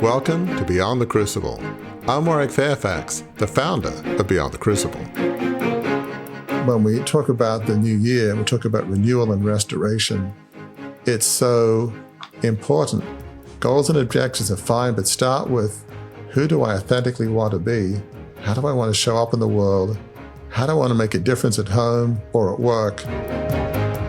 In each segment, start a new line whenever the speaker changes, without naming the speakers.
Welcome to Beyond the Crucible. I'm Warwick Fairfax, the founder of Beyond the Crucible. When we talk about the new year, we talk about renewal and restoration. It's so important. Goals and objectives are fine, but start with, who do I authentically want to be? How do I want to show up in the world? How do I want to make a difference at home or at work?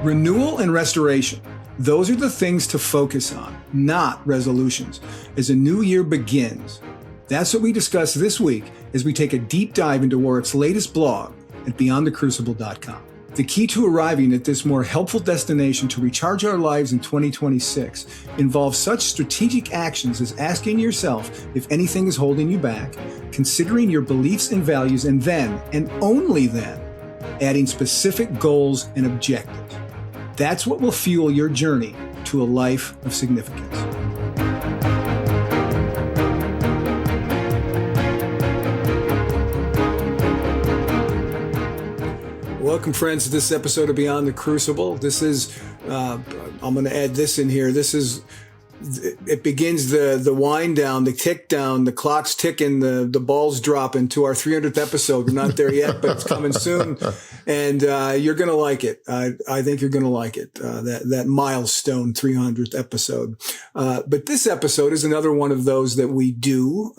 Renewal and restoration. Those are the things to focus on, not resolutions, as a new year begins. That's what we discuss this week as we take a deep dive into Warwick's latest blog at beyondthecrucible.com. The key to arriving at this more helpful destination to recharge our lives in 2026 involves such strategic actions as asking yourself if anything is holding you back, considering your beliefs and values, and then, and only then, adding specific goals and objectives. That's what will fuel your journey to a life of significance. Welcome, friends, to this episode of Beyond the Crucible. This is, I'm going to add this in here. It begins the wind down, the tick down, the clock's ticking, the ball's dropping to our 300th episode. We're not there yet, but it's coming soon. And you're going to like it. I think you're going to like it, that milestone 300th episode. But this episode is another one of those that we do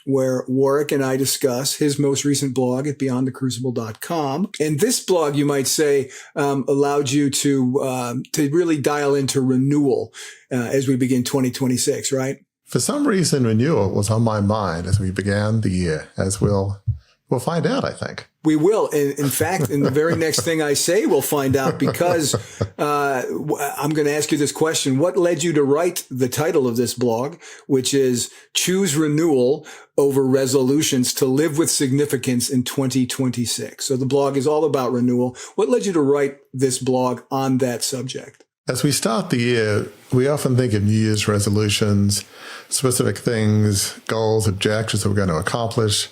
where Warwick and I discuss his most recent blog at beyondthecrucible.com. And this blog, you might say, allowed you to really dial into renewal as we begin 2026, right?
For some reason, renewal was on my mind as we began the year, as we'll find out, I think.
We will. In fact, in the very next thing I say, we'll find out, because I'm going to ask you this question. What led you to write the title of this blog, which is Choose Renewal Over Resolutions to Live with Significance in 2026? So the blog is all about renewal. What led you to write this blog on that subject?
As we start the year, we often think of New Year's resolutions, specific things, goals, objectives that we're going to accomplish.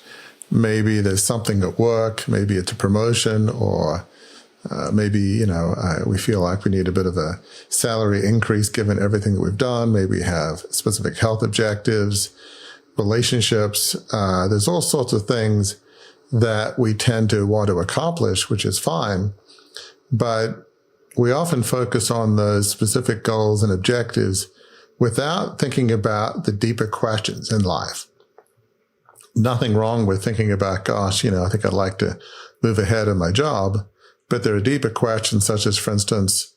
Maybe there's something at work, maybe it's a promotion, or maybe, we feel like we need a bit of a salary increase given everything that we've done. Maybe we have specific health objectives, relationships. There's all sorts of things that we tend to want to accomplish, which is fine. But we often focus on those specific goals and objectives without thinking about the deeper questions in life. Nothing wrong with thinking about, I think I'd like to move ahead in my job. But there are deeper questions such as, for instance,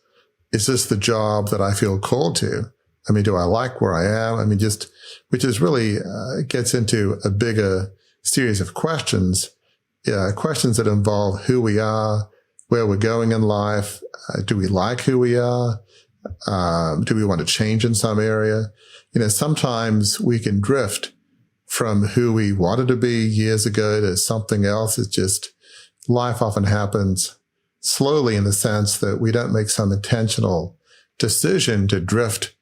is this the job that I feel called to? Do I like where I am? Which is really gets into a bigger series of questions, questions that involve who we are, where we're going in life. Do we like who we are? Do we want to change in some area? Sometimes we can drift from who we wanted to be years ago to something else. It's just, life often happens slowly in the sense that we don't make some intentional decision to drift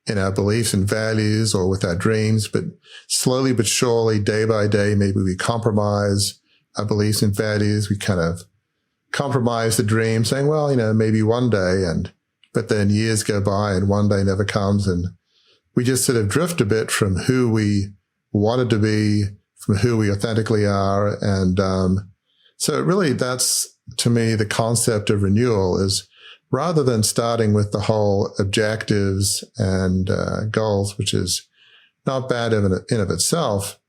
in our beliefs and values or with our dreams, but slowly but surely, day by day, maybe we compromise our beliefs and values. We kind of compromise the dream, saying, well, maybe one day, but then years go by and one day never comes, and we just sort of drift a bit from who we wanted to be, from who we authentically are. And so really, that's, to me, the concept of renewal is, rather than starting with the whole objectives and goals, which is not bad in of itself,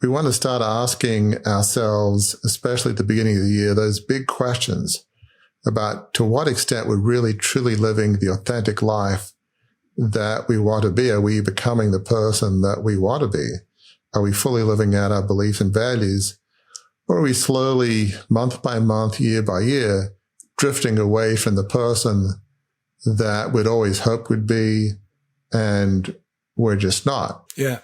we want to start asking ourselves, especially at the beginning of the year, those big questions about to what extent we're really truly living the authentic life that we want to be. Are we becoming the person that we want to be? Are we fully living out our beliefs and values? Or are we slowly, month by month, year by year, drifting away from the person that we'd always hoped we'd be, and we're just not?
Yeah.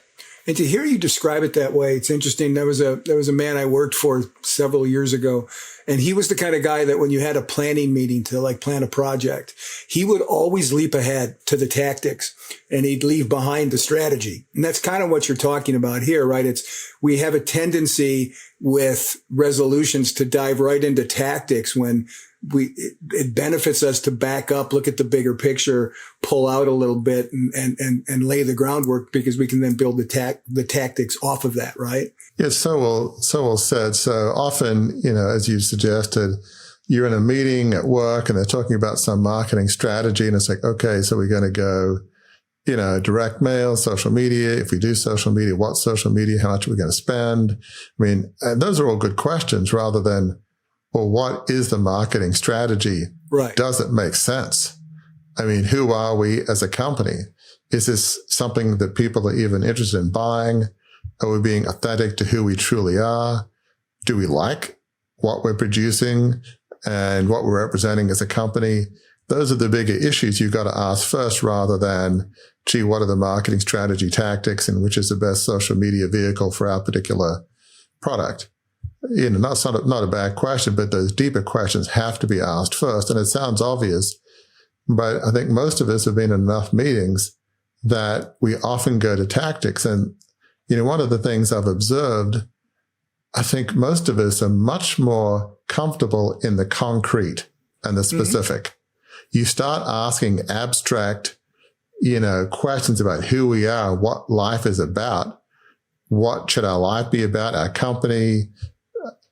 And to hear you describe it that way, it's interesting. There was a man I worked for several years ago, and he was the kind of guy that when you had a planning meeting to plan a project, he would always leap ahead to the tactics and he'd leave behind the strategy. And that's kind of what you're talking about here, right? We have a tendency with resolutions to dive right into tactics when it benefits us to back up, look at the bigger picture, pull out a little bit and lay the groundwork, because we can then build the tactics off of that, right?
Yes, so well said. So often, as you suggested, you're in a meeting at work and they're talking about some marketing strategy, and it's like, okay, so we're going to go, direct mail, social media. If we do social media, what social media? How much are we going to spend? I mean, and those are all good questions, rather than, well, what is the marketing strategy?
Right.
Does it make sense? I mean, who are we as a company? Is this something that people are even interested in buying? Are we being authentic to who we truly are? Do we like what we're producing and what we're representing as a company? Those are the bigger issues you've got to ask first, rather than, gee, what are the marketing strategy tactics and which is the best social media vehicle for our particular product? That's not a bad question, but those deeper questions have to be asked first. And it sounds obvious, but I think most of us have been in enough meetings that we often go to tactics. And, one of the things I've observed, I think most of us are much more comfortable in the concrete and the specific. Mm-hmm. You start asking abstract, questions about who we are, what life is about, what should our life be about, our company.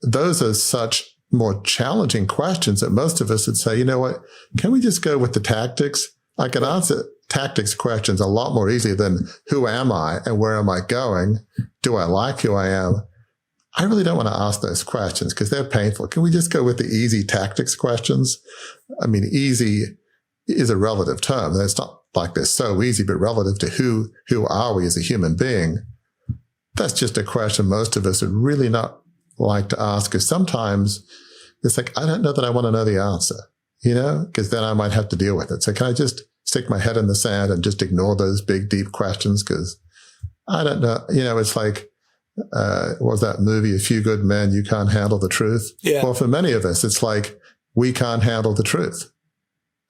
Those are such more challenging questions that most of us would say, you know what, can we just go with the tactics? I can answer tactics questions a lot more easily than who am I and where am I going? Do I like who I am? I really don't want to ask those questions because they're painful. Can we just go with the easy tactics questions? I mean, easy is a relative term. It's not like they're so easy, but relative to who are we as a human being? That's just a question most of us would really not like to ask, because sometimes it's like, I don't know that I want to know the answer, because then I might have to deal with it. So can I just stick my head in the sand and just ignore those big, deep questions? Because I don't know, it's like, what was that movie, A Few Good Men, You Can't Handle the Truth? Yeah. Well, for many of us, it's like, we can't handle the truth.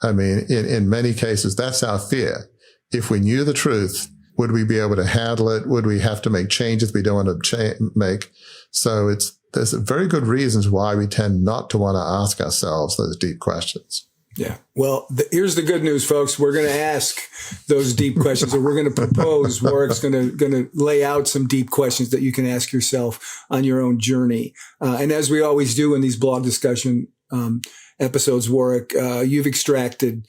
I mean, in many cases, that's our fear. If we knew the truth, would we be able to handle it? Would we have to make changes we don't want to make? So there's very good reasons why we tend not to want to ask ourselves those deep questions.
Yeah. Well, here's the good news, folks. We're going to ask those deep questions, or we're going to propose. Warwick's going to lay out some deep questions that you can ask yourself on your own journey. And as we always do in these blog discussion episodes, Warwick, you've extracted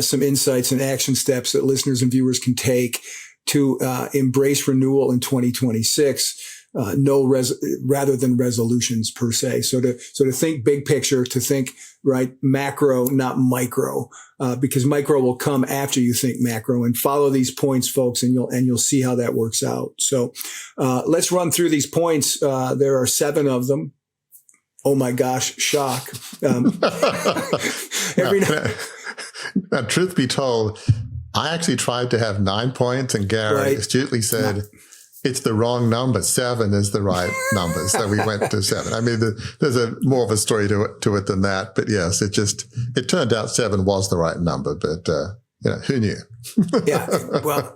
some insights and action steps that listeners and viewers can take to embrace renewal in 2026. Rather than resolutions per se. So to think big picture, to think right macro, not micro, because micro will come after you think macro. And follow these points, folks, and you'll see how that works out. So let's run through these points. There are 7 of them. Oh my gosh, shock!
Now, truth be told, I actually tried to have 9 points, and Gary astutely said, it's the wrong number. 7 is the right number. So we went to 7. I mean, there's more of a story to it than that. But yes, it turned out 7 was the right number. But, who knew?
Yeah. Well,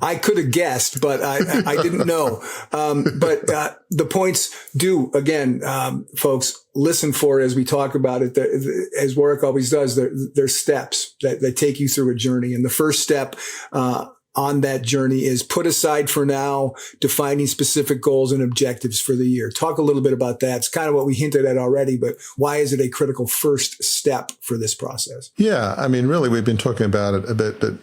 I could have guessed, but I didn't know. But the points do, again, folks, listen for it as we talk about it. As Warwick always does, there's steps that take you through a journey. And the first step, on that journey is put aside for now defining specific goals and objectives for the year. Talk a little bit about that. It's kind of what we hinted at already, but why is it a critical first step for this process? Yeah,
I mean, really, we've been talking about it a bit, but,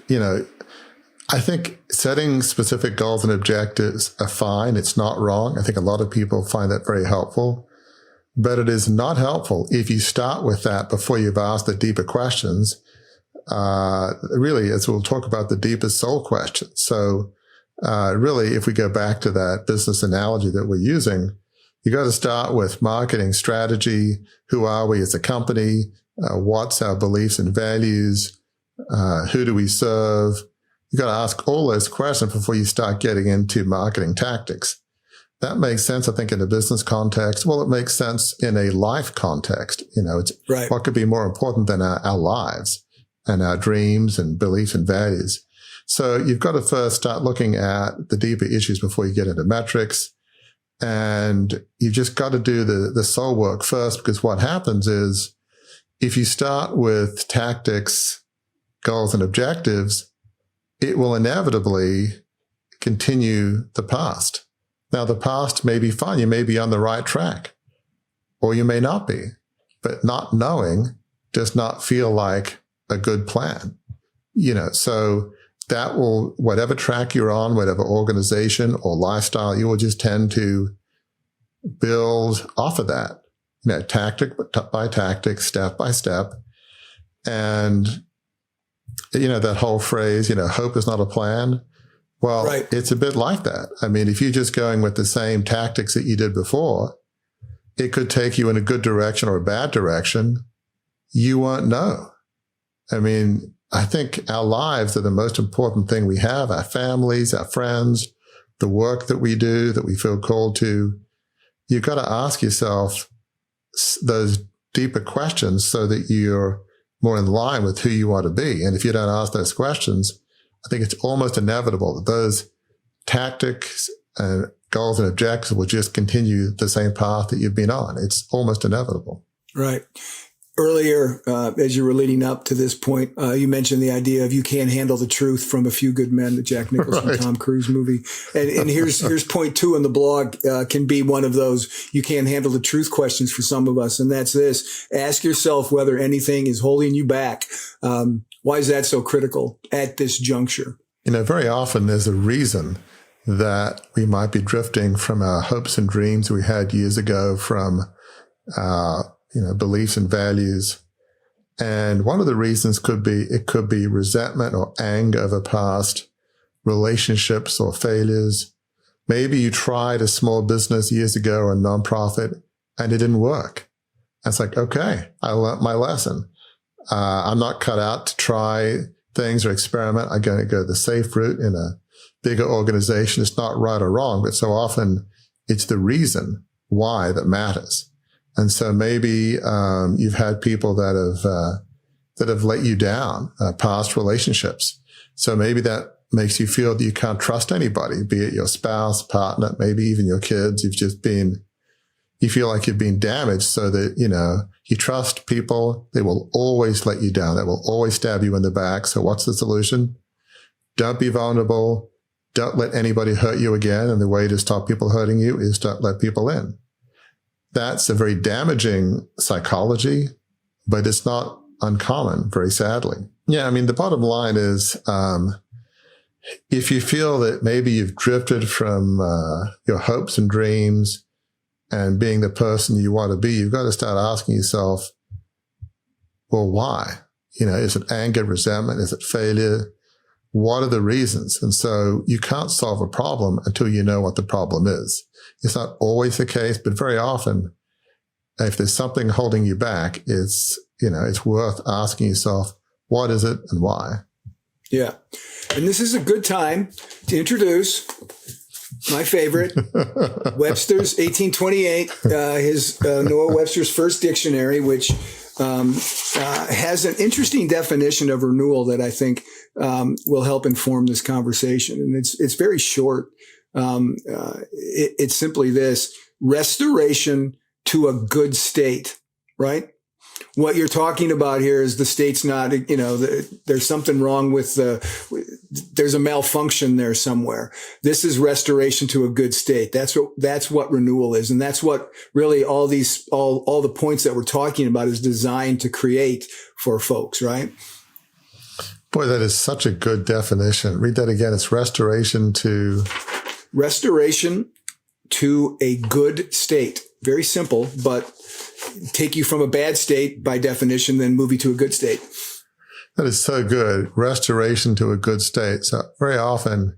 I think setting specific goals and objectives are fine. It's not wrong. I think a lot of people find that very helpful, but it is not helpful if you start with that before you've asked the deeper questions. Really, as we'll talk about the deepest soul question. So, really, if we go back to that business analogy that we're using, you got to start with marketing strategy. Who are we as a company? What's our beliefs and values? Who do we serve? You got to ask all those questions before you start getting into marketing tactics. That makes sense, I think, in a business context. Well, it makes sense in a life context. It's right. What could be more important than our lives and our dreams and beliefs and values. So you've got to first start looking at the deeper issues before you get into metrics. And you've just got to do the soul work first, because what happens is if you start with tactics, goals, and objectives, it will inevitably continue the past. Now, the past may be fine. You may be on the right track, or you may not be. But not knowing does not feel like a good plan. So that will, whatever track you're on, whatever organization or lifestyle, you will just tend to build off of that, tactic by tactic, step by step. And, that whole phrase, hope is not a plan. Well, right. It's a bit like that. I mean, if you're just going with the same tactics that you did before, it could take you in a good direction or a bad direction. You won't know. I mean, I think our lives are the most important thing we have, our families, our friends, the work that we do, that we feel called to. You've got to ask yourself those deeper questions so that you're more in line with who you want to be. And if you don't ask those questions, I think it's almost inevitable that those tactics and goals and objectives will just continue the same path that you've been on. It's almost inevitable. Right.
Earlier, as you were leading up to this point, you mentioned the idea of You Can't Handle the Truth from A Few Good Men, the Jack Nicholson, right. Tom Cruise movie. And here's point 2 in the blog, can be one of those you can't handle the truth questions for some of us. And that's this: ask yourself whether anything is holding you back. Why is that so critical at this juncture?
Very often there's a reason that we might be drifting from our hopes and dreams we had years ago, from beliefs and values. And one of the reasons could be resentment or anger over past relationships or failures. Maybe you tried a small business years ago or a nonprofit and it didn't work. And it's like, okay, I learned my lesson. I'm not cut out to try things or experiment. I'm going to go the safe route in a bigger organization. It's not right or wrong, but so often it's the reason why that matters. And so maybe you've had people that have let you down, past relationships. So maybe that makes you feel that you can't trust anybody, be it your spouse, partner, maybe even your kids. You feel like you've been damaged, so that, you trust people. They will always let you down. They will always stab you in the back. So what's the solution? Don't be vulnerable. Don't let anybody hurt you again. And the way to stop people hurting you is don't let people in. That's a very damaging psychology, but it's not uncommon, very sadly. Yeah, I mean, the bottom line is, if you feel that maybe you've drifted from your hopes and dreams and being the person you want to be, you've got to start asking yourself, well, why? Is it anger, resentment? Is it failure? What are the reasons? And so you can't solve a problem until you know what the problem is. It's not always the case, but very often, if there's something holding you back, it's worth asking yourself, what is it and why?
Yeah. And this is a good time to introduce my favorite, Webster's 1828, his Noah Webster's first dictionary, which has an interesting definition of renewal that I think will help inform this conversation. And it's very short. It's simply this: restoration to a good state, right? What you're talking about here is the state's not, there's something wrong with there's a malfunction there somewhere. This is restoration to a good state. That's what renewal is. And that's what really all the points that we're talking about is designed to create for folks, right?
Boy, that is such a good definition. Read that again. It's restoration to a good state. Very simple, but take you from a bad state by definition, then move you to a good state. That is so good. Restoration to a good state. So very often,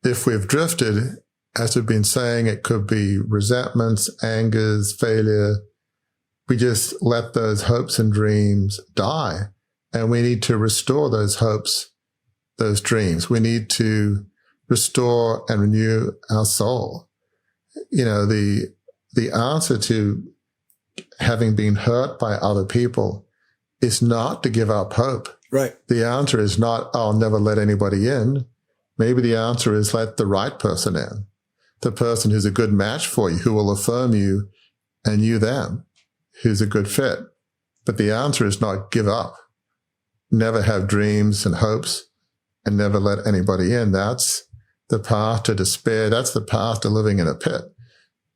if we've drifted, as we've been saying, it could be resentments, angers, failure. We just let those hopes and dreams die. And we need to restore those hopes, those dreams. We need to restore and renew our soul. The answer to having been hurt by other people is not to give up hope.
Right.
The answer is not, I'll never let anybody in. Maybe the answer is let the right person in, the person who's a good match for you, who will affirm you and you them, who's a good fit. But the answer is not give up. Never have dreams and hopes and never let anybody in. That's the path to despair. That's the path to living in a pit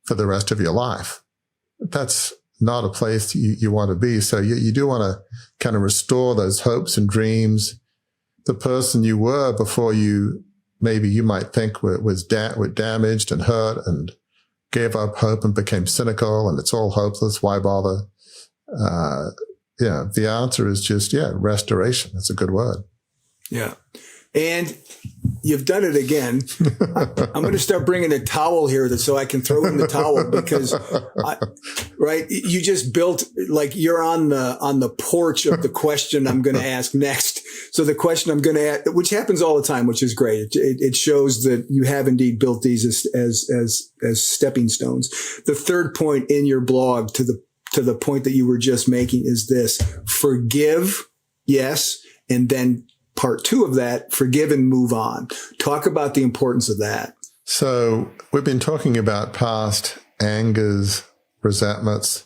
for the rest of your life. That's not a place you want to be. So you do want to kind of restore those hopes and dreams. The person you were before maybe you might think was damaged and hurt and gave up hope and became cynical and it's all hopeless. Why bother? The answer is just, restoration. That's a good word. Yeah.
And you've done it again. I'm going to start bringing a towel here so I can throw in the towel because, you just built, like you're on the porch of the question I'm going to ask next. So the question I'm going to ask, which happens all the time, which is great. It shows that you have indeed built these as stepping stones. The third point in your blog to the point that you were just making is this: forgive, yes, and then part two of that, forgive and move on. Talk about the importance of that.
So we've been talking about past angers, resentments.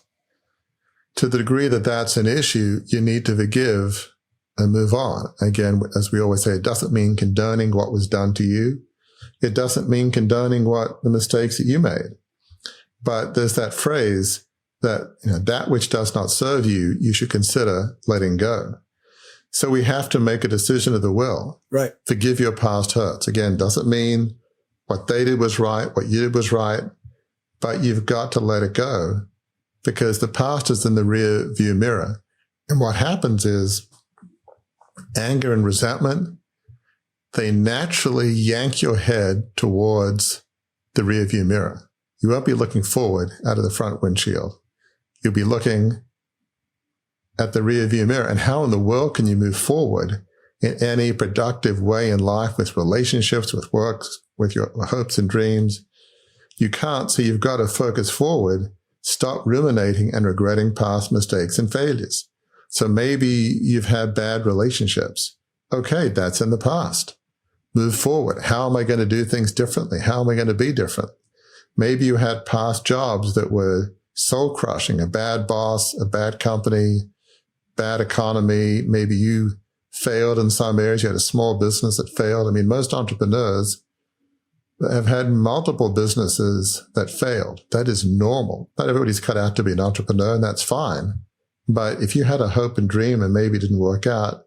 To the degree that that's an issue, you need to forgive and move on. Again, as we always say, it doesn't mean condoning what was done to you. It doesn't mean condoning the mistakes that you made. But there's that phrase that, that which does not serve you, you should consider letting go. So we have to make a decision of the will.
Right.
Forgive your past hurts. Again, doesn't mean what they did was right, what you did was right, but you've got to let it go because the past is in the rear view mirror. And what happens is anger and resentment, they naturally yank your head towards the rear view mirror. You won't be looking forward out of the front windshield. You'll be looking at the rear view mirror. And how in the world can you move forward in any productive way in life with relationships, with work, with your hopes and dreams? You can't. So you've got to focus forward, stop ruminating and regretting past mistakes and failures. So maybe you've had bad relationships. Okay, that's in the past. Move forward. How am I going to do things differently? How am I going to be different? Maybe you had past jobs that were soul crushing, a bad boss, a bad company, bad economy. Maybe you failed in some areas. You had a small business that failed. I mean, most entrepreneurs have had multiple businesses that failed. That is normal. Not everybody's cut out to be an entrepreneur, and that's fine. But if you had a hope and dream and maybe it didn't work out,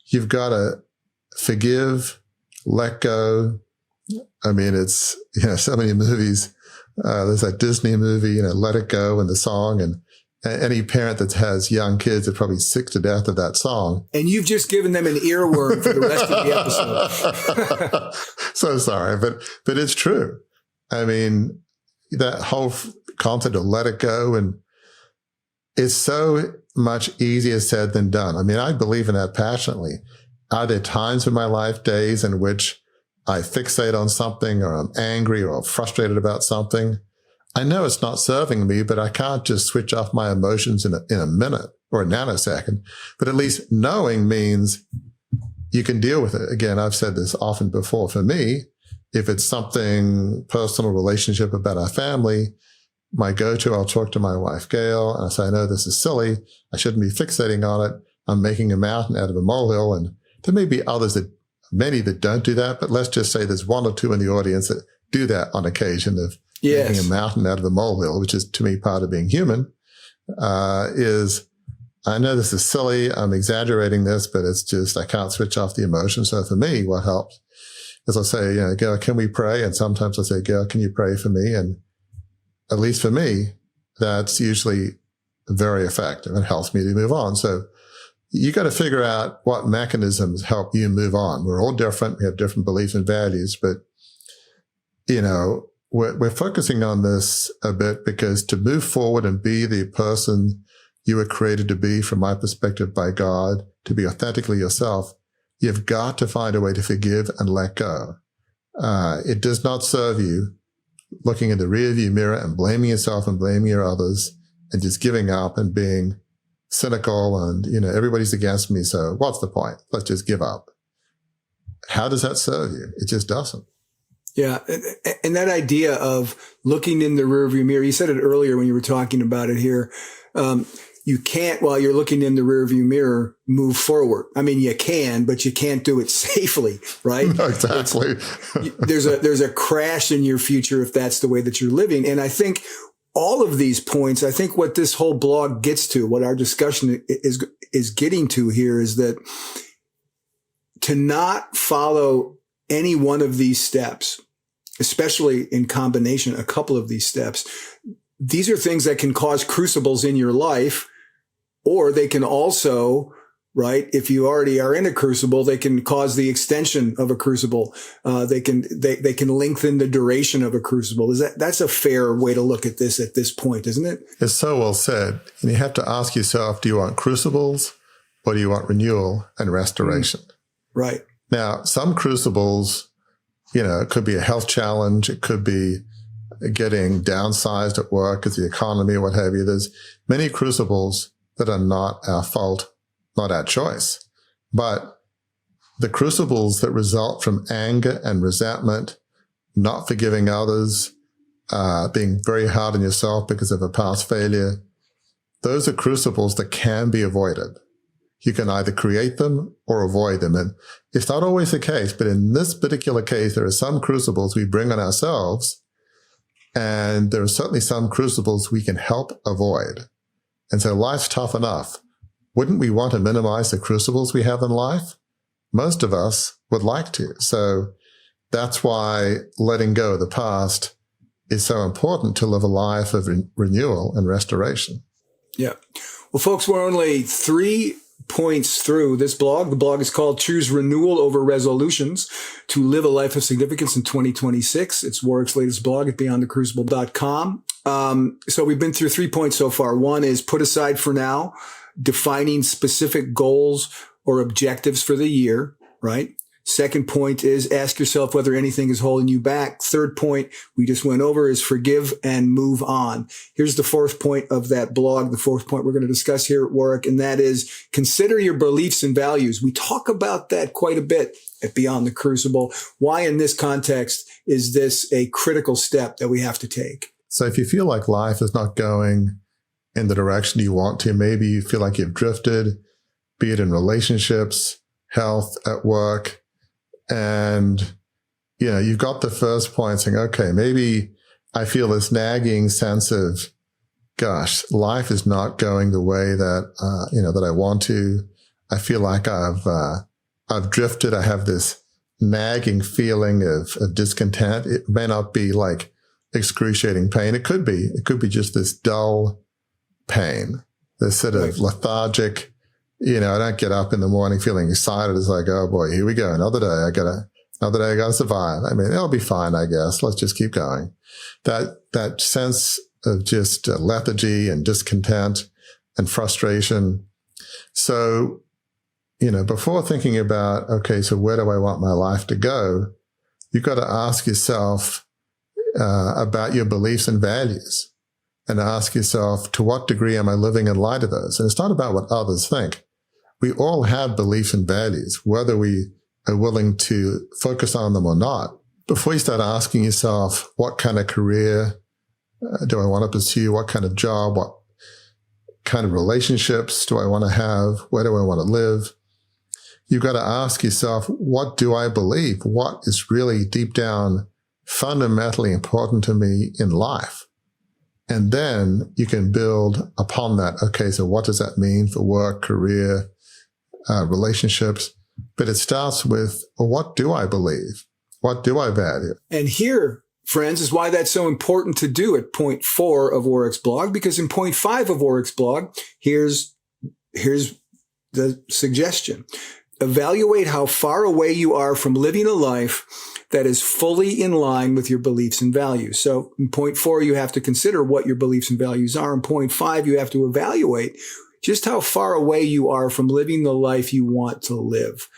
you've got to forgive, let go. I mean, it's, so many movies. There's that Disney movie, Let It Go, and the song, and any parent that has young kids are probably sick to death of that song.
And you've just given them an earworm for the rest of the episode.
So sorry, but it's true. I mean, that whole concept of let it go, and it's so much easier said than done. I mean, I believe in that passionately. Are there times in my life, days in which I fixate on something, or I'm angry, or I'm frustrated about something? I know it's not serving me, but I can't just switch off my emotions in a minute or a nanosecond. But at least knowing means you can deal with it. Again, I've said this often before. For me, if it's something personal, relationship about our family, my go-to, I'll talk to my wife, Gail, and I say, I know this is silly. I shouldn't be fixating on it. I'm making a mountain out of a molehill. And there may be many that don't do that, but let's just say there's one or two in the audience that do that on occasion of making a mountain out of a molehill, which is to me part of being human, is I know this is silly. I'm exaggerating this, but it's just, I can't switch off the emotion. So for me, what helps is I'll say, Gail, can we pray? And sometimes I'll say, Gail, can you pray for me? And at least for me, that's usually very effective and helps me to move on. So you got to figure out what mechanisms help you move on. We're all different. We have different beliefs and values, but we're focusing on this a bit because to move forward and be the person you were created to be, from my perspective, by God, to be authentically yourself, you've got to find a way to forgive and let go. It does not serve you looking in the rearview mirror and blaming yourself and blaming your others and just giving up and being cynical and, everybody's against me, so what's the point? Let's just give up. How does that serve you? It just doesn't.
Yeah. And that idea of looking in the rearview mirror, you said it earlier when you were talking about it here. you can't, while you're looking in the rearview mirror, move forward. I mean, you can, but you can't do it safely, right?
No, exactly.
There's a crash in your future if that's the way that you're living. And I think all of these points, I think what this whole blog gets to, what our discussion is getting to here, is that to not follow any one of these steps, especially in combination, a couple of these steps, these are things that can cause crucibles in your life, or they can also, right, if you already are in a crucible, they can cause the extension of a crucible. They can lengthen the duration of a crucible. That's a fair way to look at this point, isn't it?
It's so well said. And you have to ask yourself, do you want crucibles or do you want renewal and restoration?
Right.
Now, some crucibles, it could be a health challenge. It could be getting downsized at work as the economy, what have you. There's many crucibles that are not our fault, not our choice. But the crucibles that result from anger and resentment, not forgiving others, being very hard on yourself because of a past failure, those are crucibles that can be avoided. You can either create them or avoid them. And it's not always the case, but in this particular case, there are some crucibles we bring on ourselves, and there are certainly some crucibles we can help avoid. And so life's tough enough. Wouldn't we want to minimize the crucibles we have in life? Most of us would like to. So that's why letting go of the past is so important to live a life of renewal and restoration.
Yeah. Well, folks, we're only 3 points through this blog. The blog is called Choose Renewal Over Resolutions to Live a Life of Significance in 2026. It's Warwick's latest blog at beyondthecrucible.com. So we've been through 3 points so far. One is put aside for now, defining specific goals or objectives for the year, right? Second point is ask yourself whether anything is holding you back. Third point we just went over is forgive and move on. Here's the fourth point of that blog, the fourth point we're going to discuss here at Warwick, and that is consider your beliefs and values. We talk about that quite a bit at Beyond the Crucible. Why in this context is this a critical step that we have to take?
So if you feel like life is not going in the direction you want to, maybe you feel like you've drifted, be it in relationships, health, at work, and, you've got the first point saying, okay, maybe I feel this nagging sense of, gosh, life is not going the way that, that I want to. I feel like I've drifted. I have this nagging feeling of discontent. It may not be like excruciating pain. It could be just this dull pain, this sort of lethargic, I don't get up in the morning feeling excited. It's like, oh boy, here we go. Another day. I gotta survive. I mean, it'll be fine, I guess. Let's just keep going. That sense of just lethargy and discontent and frustration. So, before thinking about, okay, so where do I want my life to go? You've got to ask yourself, about your beliefs and values, and ask yourself, to what degree am I living in light of those? And it's not about what others think. We all have beliefs and values, whether we are willing to focus on them or not. Before you start asking yourself, what kind of career do I want to pursue? What kind of job? What kind of relationships do I want to have? Where do I want to live? You've got to ask yourself, what do I believe? What is really deep down fundamentally important to me in life? And then you can build upon that. Okay, so what does that mean for work, career, relationships? But it starts with, well, what do I believe? What do I value? And
here, friends, is why that's so important to do at point 4 of Warwick's blog, because in point 5 of Warwick's blog, here's the suggestion. Evaluate how far away you are from living a life that is fully in line with your beliefs and values. So in point 4, you have to consider what your beliefs and values are. In point 5, you have to evaluate just how far away you are from living the life you want to live.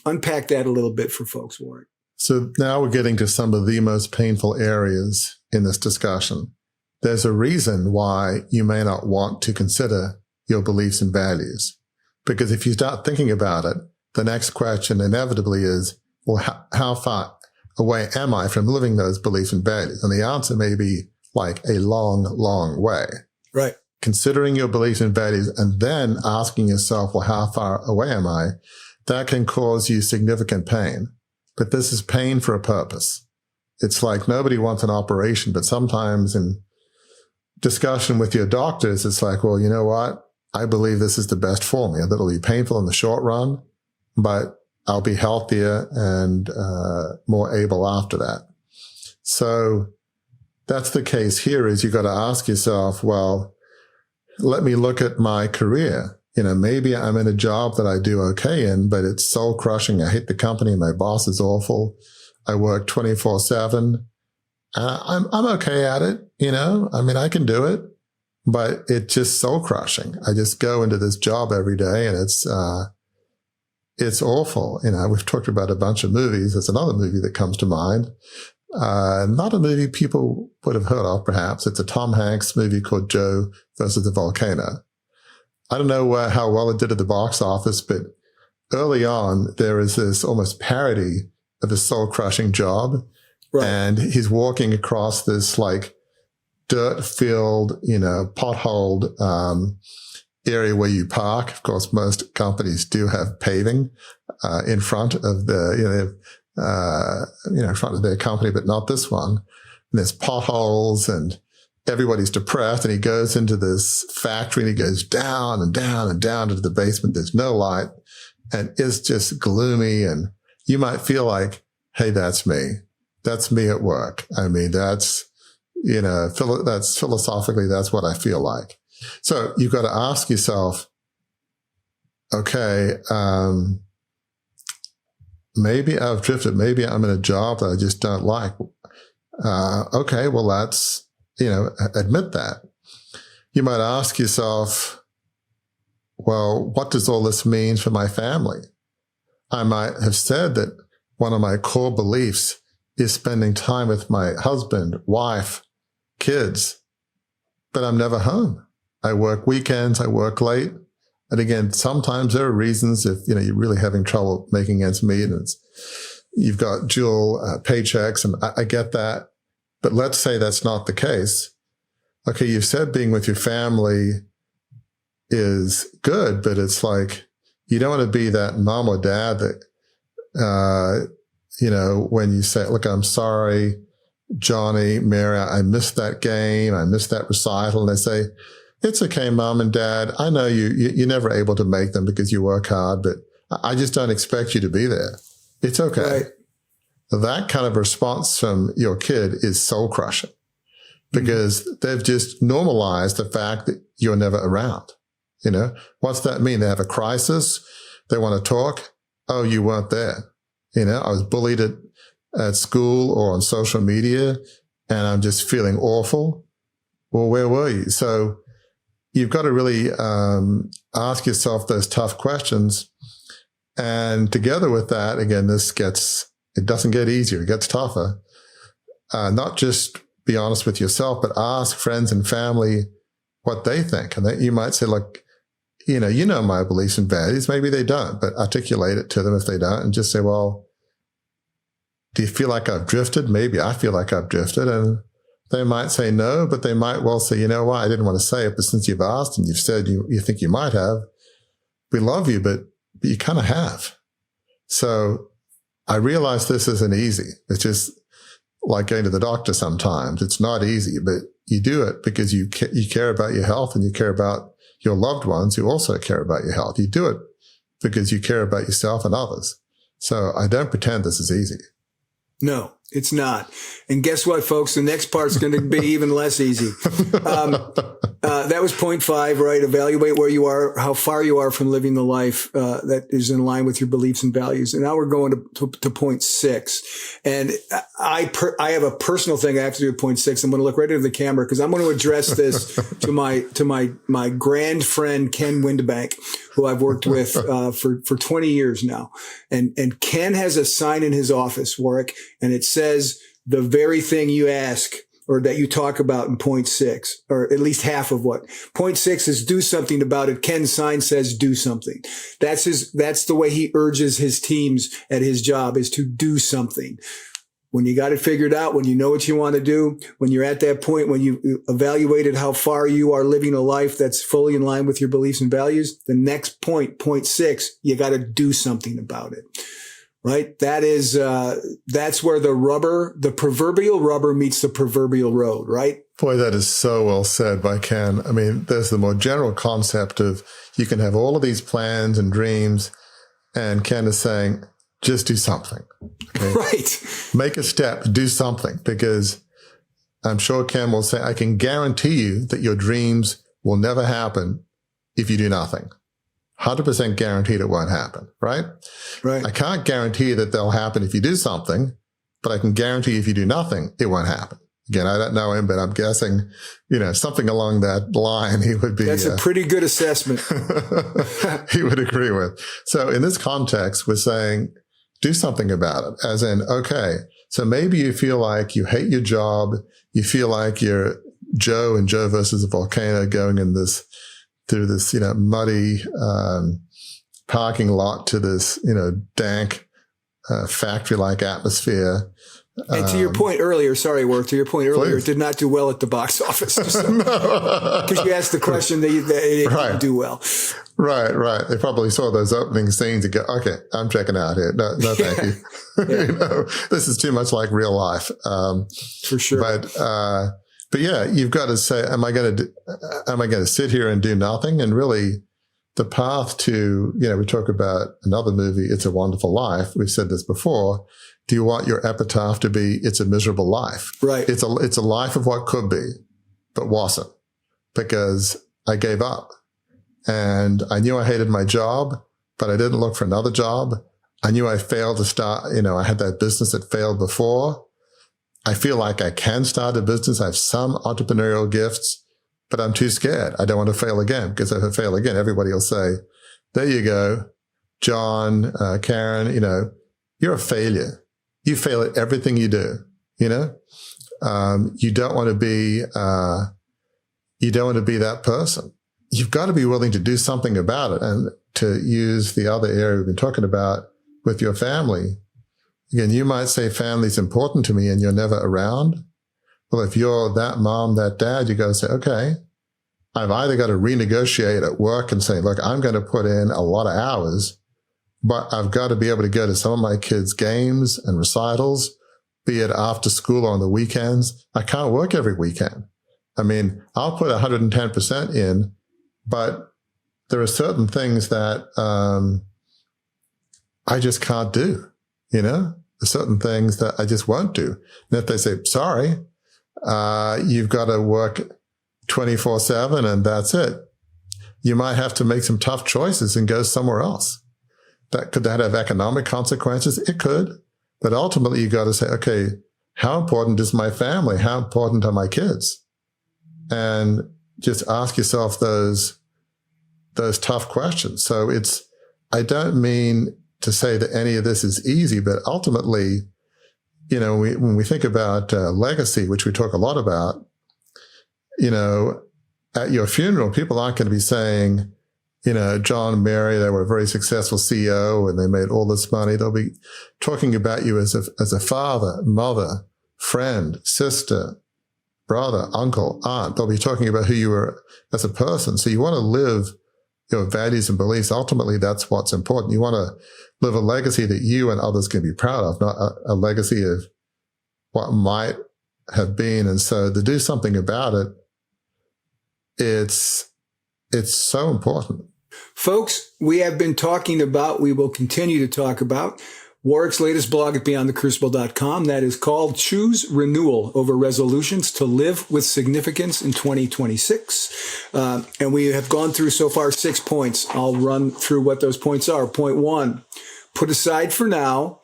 Unpack that a little bit for folks, Warwick.
So now we're getting to some of the most painful areas in this discussion. There's a reason why you may not want to consider your beliefs and values. Because if you start thinking about it, the next question inevitably is, well, how far away am I from living those beliefs and values? And the answer may be like a long, long way.
Right.
considering your beliefs and values, and then asking yourself, well, how far away am I? That can cause you significant pain. But this is pain for a purpose. It's like nobody wants an operation, but sometimes in discussion with your doctors, it's like, well, you know what? I believe this is the best for me. That'll be painful in the short run, but I'll be healthier and more able after that. So that's the case here is you've got to ask yourself, well, let me look at my career. Maybe I'm in a job that I do okay in, but it's soul crushing. I hate the company. My boss is awful. I work 24/7. I'm okay at it. I can do it, but it's just soul crushing. I just go into this job every day and it's awful. We've talked about a bunch of movies. There's another movie that comes to mind. Not a movie people would have heard of, perhaps. It's a Tom Hanks movie called Joe versus the Volcano. I don't know how well it did at the box office, but early on, there is this almost parody of a soul-crushing job. Right. And he's walking across this like dirt-filled, potholed area where you park. Of course, most companies do have paving in front of in front of their company, but not this one. And there's potholes and everybody's depressed, and he goes into this factory and he goes down and down and down into the basement. There's no light and it's just gloomy. And you might feel like, hey, that's me. That's me at work. That's philosophically, that's what I feel like. So you've got to ask yourself, okay, maybe I've drifted. Maybe I'm in a job that I just don't like. Okay, well, that's, admit that. You might ask yourself, well, what does all this mean for my family? I might have said that one of my core beliefs is spending time with my husband, wife, kids, but I'm never home. I work weekends, I work late. And again, sometimes there are reasons if, you're really having trouble making ends meet and you've got dual paychecks, and I get that. But let's say that's not the case. Okay, you've said being with your family is good, but it's like you don't want to be that mom or dad that, when you say, look, I'm sorry, Johnny, Mary, I missed that game, I missed that recital. And they say, it's okay, mom and dad. I know you're never able to make them because you work hard, but I just don't expect you to be there. It's okay. Right. That kind of response from your kid is soul crushing because they've just normalized the fact that you're never around. What's that mean? They have a crisis. They want to talk. Oh, you weren't there. I was bullied at school or on social media and I'm just feeling awful. Well, where were you? So you've got to really ask yourself those tough questions. And together with that, again, it doesn't get easier. It gets tougher. Not just be honest with yourself, but ask friends and family what they think. And that you might say, look, you know my beliefs and values. Maybe they don't, but articulate it to them if they don't and just say, well, do you feel like I've drifted? Maybe I feel like I've drifted. And they might say no, but they might well say, you know what? I didn't want to say it, but since you've asked and you've said you think you might have, we love you, but you kind of have. So I realize this isn't easy. It's just like going to the doctor sometimes. It's not easy, but you do it because you care about your health and you care about your loved ones who also care about your health. You do it because you care about yourself and others. So I don't pretend this is easy.
No, it's not. And guess what, folks? The next part's going to be even less easy. That was point 5, right? Evaluate where you are, how far you are from living the life that is in line with your beliefs and values. And now we're going to point 6. And I have a personal thing I have to do with point 6. I'm going to look right into the camera because I'm going to address this to my grand friend Ken Windebank, who I've worked with for 20 years now. And Ken has a sign in his office, Warwick, and it says the very thing you ask or that you talk about in point 6, or at least half of what. Point 6 is do something about it. Ken's sign says do something. That's the way he urges his teams at his job is to do something. when you got it figured out, when you know what you want to do, when you're at that point, when you evaluated how far you are living a life that's fully in line with your beliefs and values, the next point 6, you got to do something about it. Right? That is, that's where the proverbial rubber meets the proverbial road, right?
Boy, that is so well said by Ken. I mean, there's the more general concept of you can have all of these plans and dreams, and Ken is saying, just do something. Okay?
Right.
Make a step, do something, because I'm sure Ken will say, I can guarantee you that your dreams will never happen if you do nothing. 100% guaranteed it won't happen, right?
Right.
I can't guarantee that they'll happen if you do something, but I can guarantee if you do nothing, it won't happen. Again, I don't know him, but I'm guessing, something along that line he would be.
That's a pretty good assessment.
He would agree with. So in this context, we're saying, do something about it. As in, okay, so maybe you feel like you hate your job. You feel like you're Joe and Joe versus a volcano going through this, muddy, parking lot to this, dank, factory-like atmosphere.
And to your point earlier, Warwick,
please.
it did not do well at the box office. Because you asked the question that it didn't do well.
Right. They probably saw those opening scenes and go, okay, I'm checking out here. No, thank you.
Yeah.
This is too much like real life.
For sure.
But yeah, you've got to say, am I going to sit here and do nothing? And really the path to, we talk about another movie, It's a Wonderful Life. We've said this before. Do you want your epitaph to be, it's a miserable life?
Right.
It's a life of what could be, but wasn't, because I gave up and I knew I hated my job, but I didn't look for another job. I knew I failed to start, I had that business that failed before. I feel like I can start a business. I have some entrepreneurial gifts, but I'm too scared. I don't want to fail again, because if I fail again, everybody will say, there you go, John, Karen, you're a failure. You fail at everything you do, you don't want to be, that person. You've got to be willing to do something about it. And to use the other area we've been talking about with your family, again, you might say family's important to me and you're never around. Well, if you're that mom, that dad, you got to say, okay, I've either got to renegotiate at work and say, look, I'm going to put in a lot of hours, but I've got to be able to go to some of my kids' games and recitals, be it after school or on the weekends. I can't work every weekend. I mean, I'll put 110% in, but there are certain things that I just can't do, There's certain things that I just won't do. And if they say, sorry, you've got to work 24/7 and that's it, you might have to make some tough choices and go somewhere else. Could that have economic consequences? It could. But ultimately, you got to say, okay, how important is my family? How important are my kids? And just ask yourself those tough questions. So I don't mean to say that any of this is easy, but ultimately, when we think about legacy, which we talk a lot about, at your funeral, people aren't going to be saying, John and Mary, they were a very successful CEO and they made all this money. They'll be talking about you as a father, mother, friend, sister, brother, uncle, aunt. They'll be talking about who you were as a person. So you want to live your values and beliefs. Ultimately, that's what's important. You want to live a legacy that you and others can be proud of, not a legacy of what might have been. And so to do something about it, it's so important.
Folks, we have been talking about, we will continue to talk about Warwick's latest blog at beyondthecrucible.com. That is called Choose Renewal Over Resolutions to Live with Significance in 2026. And we have gone through so far 6 points. I'll run through what those points are. Point 1, put aside for now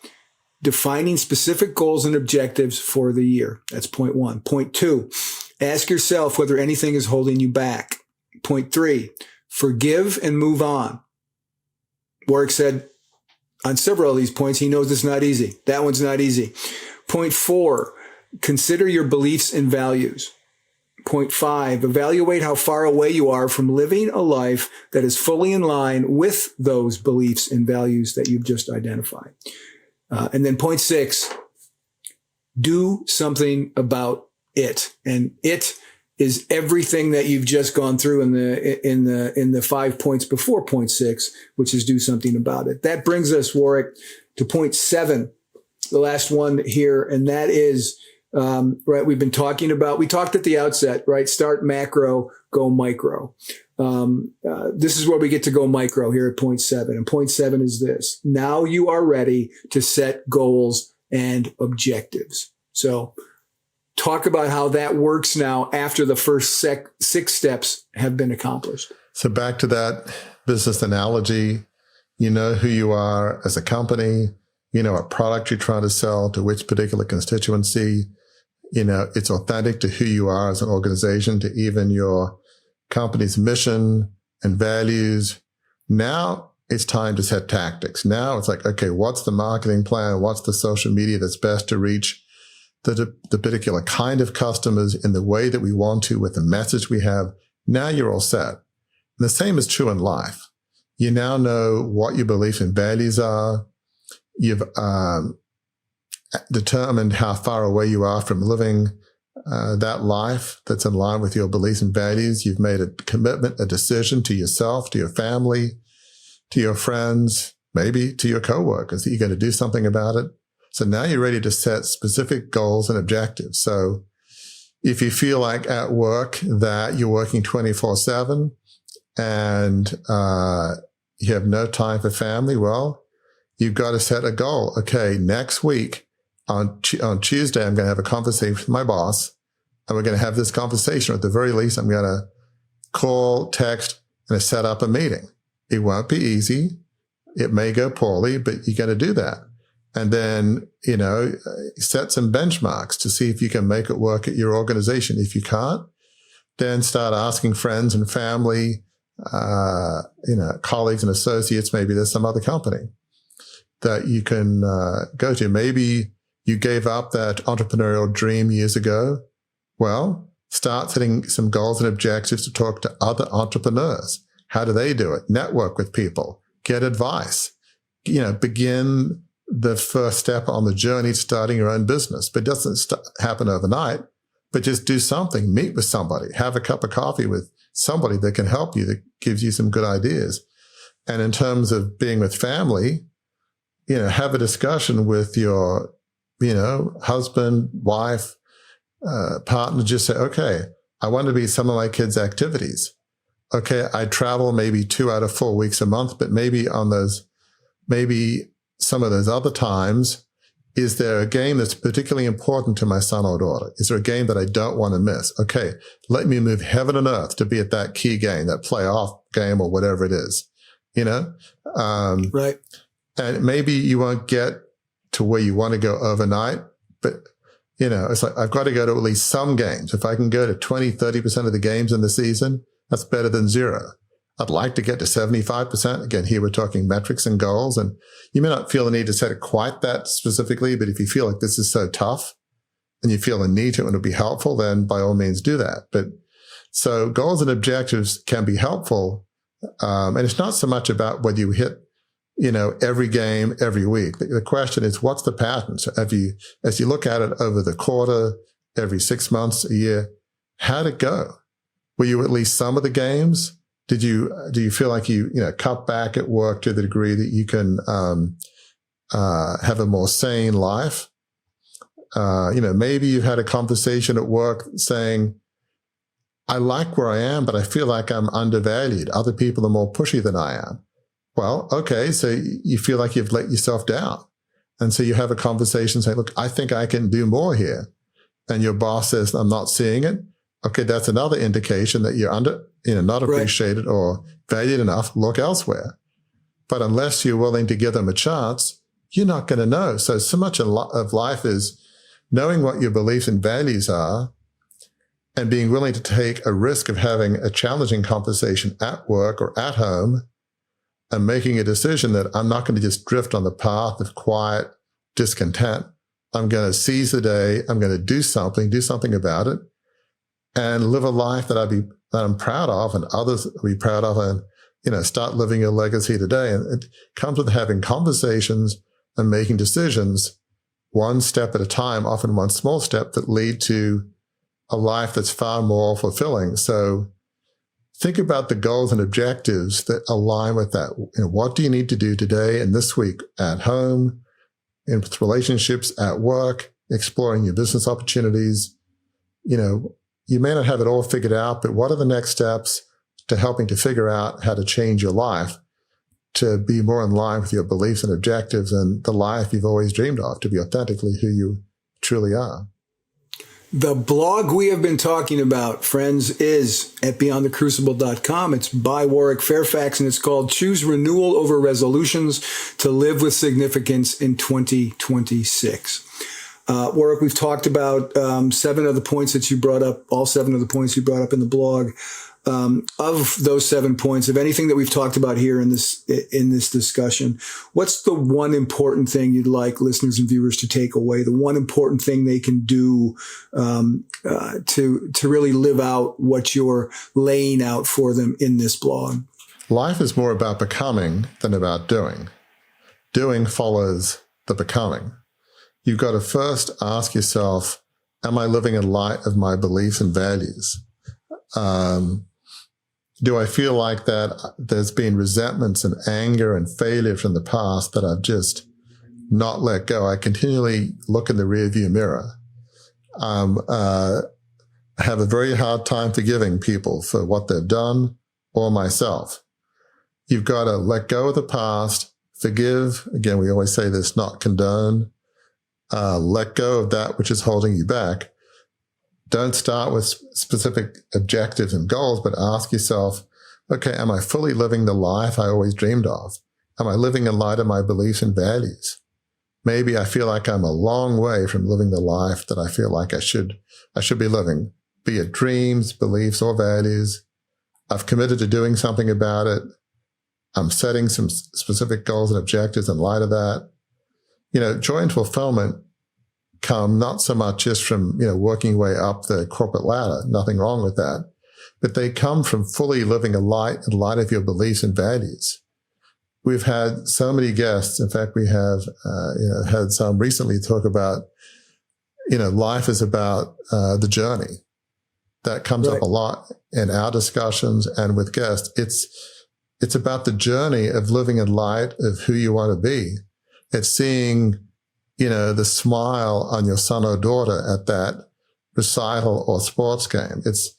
defining specific goals and objectives for the year. That's point 1. Point 2, ask yourself whether anything is holding you back. Point 3, forgive and move on. Warwick said on several of these points, he knows it's not easy. That one's not easy. Point 4, consider your beliefs and values. Point 5, evaluate how far away you are from living a life that is fully in line with those beliefs and values that you've just identified. And then point 6, do something about it. And it is everything that you've just gone through in the 5 points before point 6, which is do something about it. That brings us, Warwick, to point 7, the last one here. And that is, right, we talked at the outset, right? Start macro, go micro. This is where we get to go micro here at point 7. And point 7 is this: now you are ready to set goals and objectives. So talk about how that works now after the first 6 steps have been accomplished.
So back to that business analogy, you know who you are as a company, you know what product you're trying to sell to which particular constituency, you know, it's authentic to who you are as an organization, to even your company's mission and values. Now it's time to set tactics. Now it's like, okay, what's the marketing plan? What's the social media that's best to reach the particular kind of customers in the way that we want to, with the message we have? Now you're all set. And the same is true in life. You now know what your beliefs and values are. You've determined how far away you are from living that life that's in line with your beliefs and values. You've made a commitment, a decision to yourself, to your family, to your friends, maybe to your coworkers, that you're going to do something about it. So now you're ready to set specific goals and objectives. So if you feel like at work that you're working 24/7 and you have no time for family, well, you've got to set a goal. Okay, next week on Tuesday, I'm going to have a conversation with my boss, and we're going to have this conversation. At the very least, I'm going to call, text, and set up a meeting. It won't be easy. It may go poorly, but you're going to do that. And then, you know, set some benchmarks to see if you can make it work at your organization. If you can't, then start asking friends and family, you know, colleagues and associates. Maybe there's some other company that you can go to. Maybe you gave up that entrepreneurial dream years ago. Well, start setting some goals and objectives to talk to other entrepreneurs. How do they do it? Network with people, get advice, you know, begin the first step on the journey to starting your own business. But it doesn't happen overnight, but just do something. Meet with somebody, have a cup of coffee with somebody that can help you, that gives you some good ideas. And in terms of being with family, you know, have a discussion with your, you know, husband, wife, partner. Just say, okay, I want to be some of my kids' activities. Okay, I travel maybe 2 out of 4 weeks a month, but maybe on those, maybe some of those other times, is there a game that's particularly important to my son or daughter? Is there a game that I don't want to miss? Okay, let me move heaven and earth to be at that key game, that playoff game or whatever it is, you know?
Right.
And maybe you won't get to where you want to go overnight, but, you know, it's like, I've got to go to at least some games. If I can go to 20, 30% of the games in the season, that's better than 0. I'd like to get to 75%. Again, here we're talking metrics and goals, and you may not feel the need to set it quite that specifically, but if you feel like this is so tough and you feel the need to and it'll be helpful, then by all means do that. But so goals and objectives can be helpful. And it's not so much about whether you hit, you know, every game every week. The question is, what's the pattern? So as you look at it over the quarter, every 6 months, a year, how'd it go? Were you at least some of the games? Do you feel like you cut back at work to the degree that you can have a more sane life? Maybe you've had a conversation at work saying, I like where I am, but I feel like I'm undervalued. Other people are more pushy than I am. Well, okay, so you feel like you've let yourself down. And so you have a conversation saying, look, I think I can do more here. And your boss says, I'm not seeing it. Okay, that's another indication that you're not appreciated or valued enough. Look elsewhere. But unless you're willing to give them a chance, you're not going to know. So much of life is knowing what your beliefs and values are and being willing to take a risk of having a challenging conversation at work or at home and making a decision that I'm not going to just drift on the path of quiet discontent. I'm going to seize the day. I'm going to do something about it, and live a life that I'm proud of and others will be proud of, and, start living your legacy today. And it comes with having conversations and making decisions one step at a time, often one small step, that lead to a life that's far more fulfilling. So think about the goals and objectives that align with that. What do you need to do today and this week at home, in relationships, at work, exploring your business opportunities? You may not have it all figured out, but what are the next steps to helping to figure out how to change your life to be more in line with your beliefs and objectives and the life you've always dreamed of, to be authentically who you truly are?
The blog we have been talking about, friends, is at beyondthecrucible.com. It's by Warwick Fairfax, and it's called Choose Renewal Over Resolutions to Live with Significance in 2026. Warwick, we've talked about 7 of the points that you brought up, all 7 of the points you brought up in the blog. Of those 7 points, of anything that we've talked about here in this discussion, what's the one important thing you'd like listeners and viewers to take away? The one important thing they can do to really live out what you're laying out for them in this blog?
Life is more about becoming than about doing. Doing follows the becoming. You've got to first ask yourself, am I living in light of my beliefs and values? Do I feel like that there's been resentments and anger and failure from the past that I've just not let go? I continually look in the rearview mirror. I have a very hard time forgiving people for what they've done or myself. You've got to let go of the past, forgive. Again, we always say this, not condone. Let go of that which is holding you back. Don't start with specific objectives and goals, but ask yourself, okay, am I fully living the life I always dreamed of? Am I living in light of my beliefs and values? Maybe I feel like I'm a long way from living the life that I feel like I should be living, be it dreams, beliefs, or values. I've committed to doing something about it. I'm setting some specific goals and objectives in light of that. Joy and fulfillment come not so much just from, working your way up the corporate ladder, nothing wrong with that, but they come from fully living in light of your beliefs and values. We've had so many guests. In fact, we have, had some recently talk about, life is about the journey. That comes up a lot in our discussions and with guests. It's about the journey of living in light of who you want to be. It's seeing, the smile on your son or daughter at that recital or sports game. It's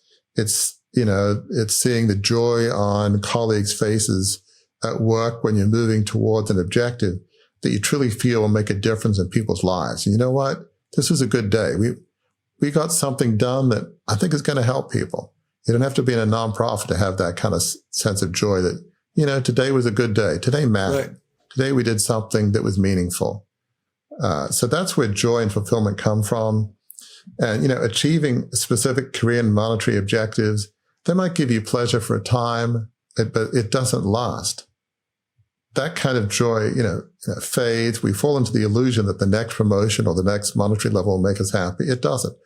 seeing the joy on colleagues' faces at work when you're moving towards an objective that you truly feel will make a difference in people's lives. And you know what? This was a good day. We got something done that I think is going to help people. You don't have to be in a nonprofit to have that kind of sense of joy that, today was a good day. Today mattered. Right. Today we did something that was meaningful. So that's where joy and fulfillment come from. And, achieving specific career and monetary objectives, they might give you pleasure for a time, but it doesn't last. That kind of joy, fades. We fall into the illusion that the next promotion or the next monetary level will make us happy. It doesn't.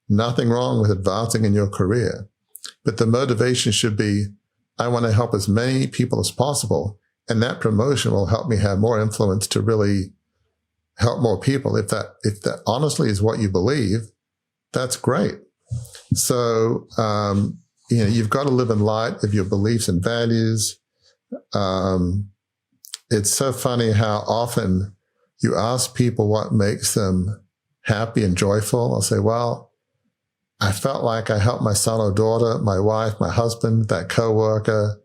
Nothing wrong with advancing in your career. But the motivation should be, I want to help as many people as possible. And that promotion will help me have more influence to really help more people. If that honestly is what you believe, that's great. So, you've got to live in light of your beliefs and values. It's so funny how often you ask people what makes them happy and joyful. I'll say, well, I felt like I helped my son or daughter, my wife, my husband, that coworker.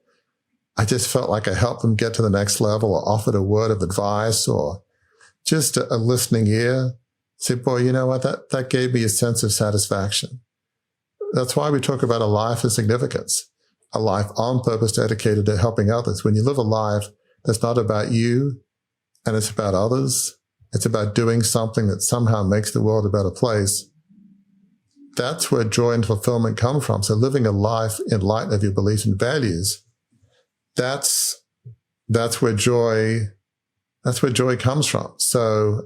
I just felt like I helped them get to the next level or offered a word of advice or just a listening ear. Say, boy, you know what? That gave me a sense of satisfaction. That's why we talk about a life of significance, a life on purpose dedicated to helping others. When you live a life that's not about you and it's about others, it's about doing something that somehow makes the world a better place. That's where joy and fulfillment come from. So living a life in light of your beliefs and values, that's where joy comes from. So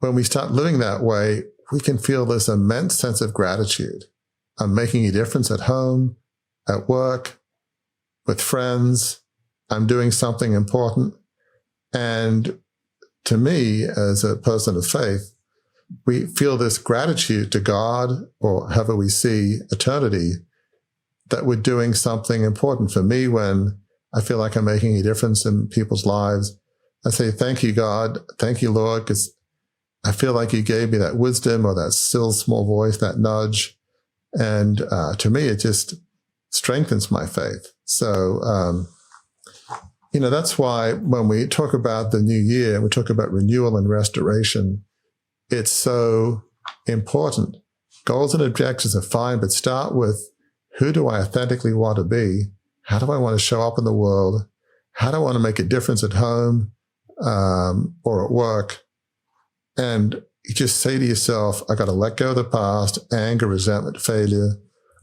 when we start living that way, we can feel this immense sense of gratitude. I'm making a difference at home, at work, with friends. I'm doing something important. And to me, as a person of faith, we feel this gratitude to God, or however we see eternity, that we're doing something important. For me, when I feel like I'm making a difference in people's lives, I say, thank you, God. Thank you, Lord, because I feel like you gave me that wisdom or that still small voice, that nudge. And to me, it just strengthens my faith. So, that's why when we talk about the new year, we talk about renewal and restoration, it's so important. Goals and objectives are fine, but start with, who do I authentically want to be? How do I want to show up in the world? How do I want to make a difference at home or at work? And you just say to yourself, I got to let go of the past, anger, resentment, failure.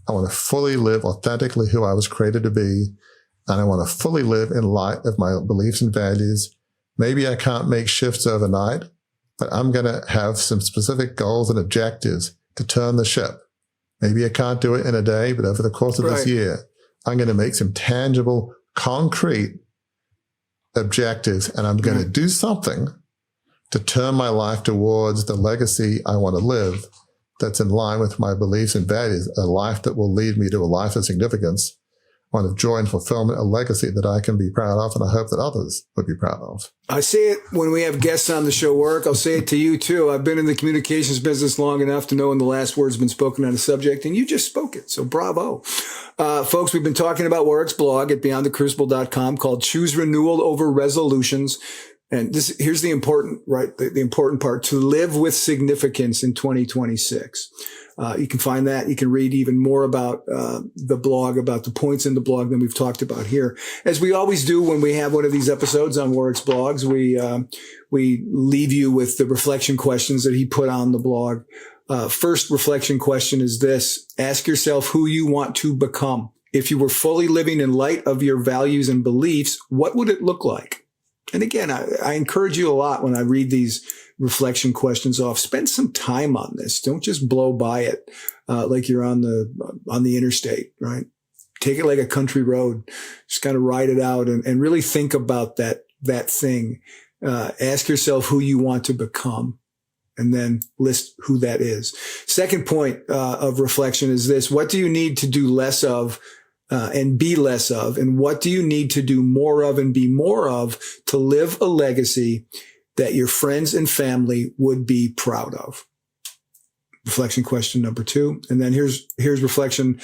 I want to fully live authentically who I was created to be. And I want to fully live in light of my beliefs and values. Maybe I can't make shifts overnight, but I'm going to have some specific goals and objectives to turn the ship. Maybe I can't do it in a day, but over the course of this year, I'm going to make some tangible, concrete objectives, and I'm going to do something to turn my life towards the legacy I want to live that's in line with my beliefs and values, a life that will lead me to a life of significance, one of joy and fulfillment, a legacy that I can be proud of, and I hope that others would be proud of.
I say it when we have guests on the show, Warwick. I'll say it to you, too. I've been in the communications business long enough to know when the last word's been spoken on a subject, and you just spoke it, so bravo. Folks, we've been talking about Warwick's blog at beyondthecrucible.com called Choose Renewal Over Resolutions. And here's the important, right? The important part: to live with significance in 2026. You can find that. You can read even more about the blog, about the points in the blog than we've talked about here. As we always do when we have one of these episodes on Warwick's blogs, we leave you with the reflection questions that he put on the blog. First reflection question is this: ask yourself who you want to become. If you were fully living in light of your values and beliefs, what would it look like? And again, I encourage you a lot when I read these reflection questions off. Spend some time on this. Don't just blow by it like you're on the interstate, right? Take it like a country road. Just kind of ride it out and really think about that thing. Ask yourself who you want to become, and then list who that is. Second point of reflection is this: what do you need to do less of and be less of? And what do you need to do more of and be more of to live a legacy that your friends and family would be proud of? Reflection question number 2. And then here's reflection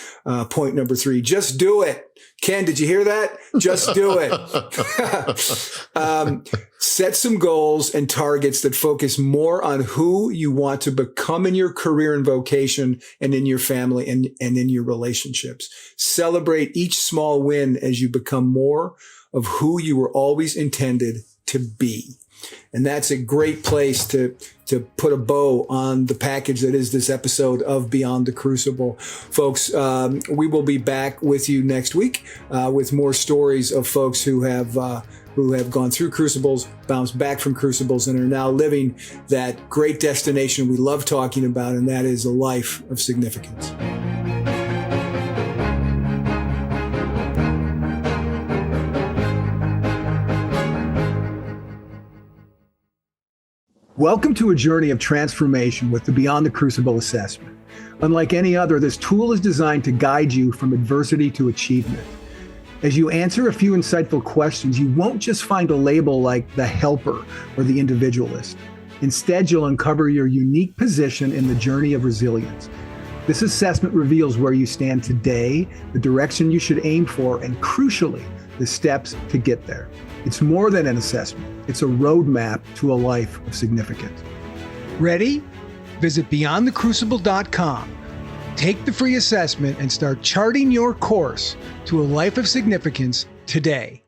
point number 3. Just do it. Ken, did you hear that? Just do it. Set some goals and targets that focus more on who you want to become in your career and vocation, and in your family and in your relationships. Celebrate each small win as you become more of who you were always intended to be. And that's a great place to put a bow on the package that is this episode of Beyond the Crucible. Folks, we will be back with you next week with more stories of folks who have gone through crucibles, bounced back from crucibles, and are now living that great destination we love talking about, and that is a life of significance. Welcome to a journey of transformation with the Beyond the Crucible assessment. Unlike any other, this tool is designed to guide you from adversity to achievement. As you answer a few insightful questions, you won't just find a label like the helper or the individualist. Instead, you'll uncover your unique position in the journey of resilience. This assessment reveals where you stand today, the direction you should aim for, and crucially, the steps to get there. It's more than an assessment. It's a roadmap to a life of significance. Ready? Visit beyondthecrucible.com. Take the free assessment and start charting your course to a life of significance today.